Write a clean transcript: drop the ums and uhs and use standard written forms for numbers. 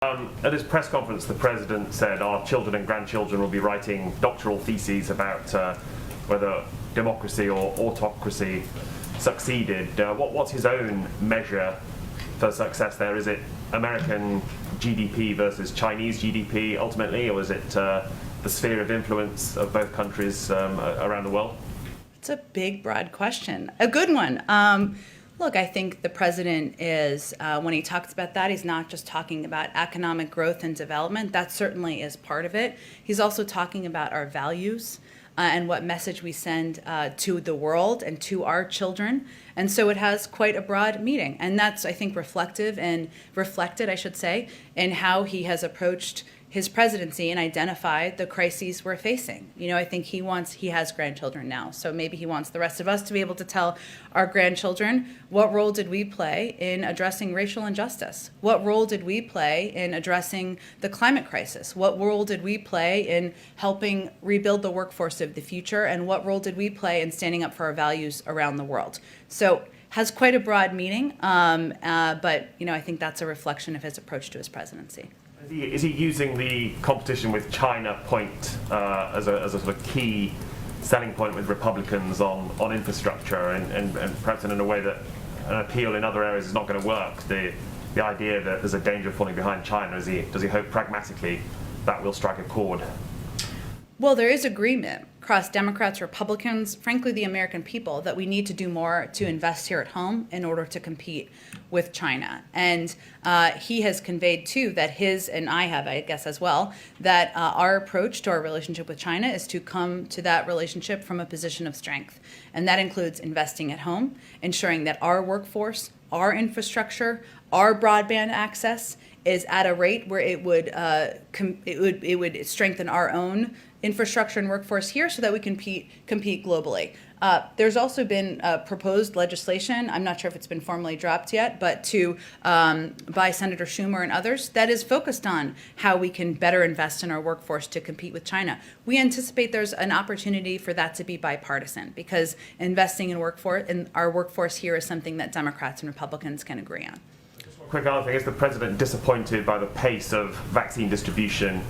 At his press conference, the president said our children and grandchildren will be writing doctoral theses about whether democracy or autocracy succeeded. What's his own measure for success there? Is it American GDP versus Chinese GDP ultimately, or is it the sphere of influence of both countries around the world? It's a big, broad question. A good one. Look, I think the president is, when he talks about that, he's not just talking about economic growth and development. That certainly is part of it. He's also talking about our values and what message we send to the world and to our children. And so it has quite a broad meaning. And that's, I think, reflected, I should say, in how he has approached his presidency and identified the crises we're facing. You know, I think he has grandchildren now, so maybe he wants the rest of us to be able to tell our grandchildren, what role did we play in addressing racial injustice? What role did we play in addressing the climate crisis? What role did we play in helping rebuild the workforce of the future? And what role did we play in standing up for our values around the world? So has quite a broad meaning, but you know, I think that's a reflection of his approach to his presidency. Is he using the competition with China point as a sort of key selling point with Republicans on infrastructure and perhaps in a way that an appeal in other areas is not going to work? The idea that there's a danger of falling behind China, does he hope pragmatically that will strike a chord? Well, there is agreement across Democrats, Republicans, frankly, the American people, that we need to do more to invest here at home in order to compete with China. And he has conveyed, too, that and I have, I guess, as well, that our approach to our relationship with China is to come to that relationship from a position of strength. And that includes investing at home, ensuring that our workforce, our infrastructure, our broadband access is at a rate where it would strengthen our own infrastructure and workforce here so that we can compete globally. There's also been proposed legislation, I'm not sure if it's been formally dropped yet, but by Senator Schumer and others, that is focused on how we can better invest in our workforce to compete with China. We anticipate there's an opportunity for that to be bipartisan, because investing in our workforce here is something that Democrats and Republicans can agree on. Quick other thing, is the president disappointed by the pace of vaccine distribution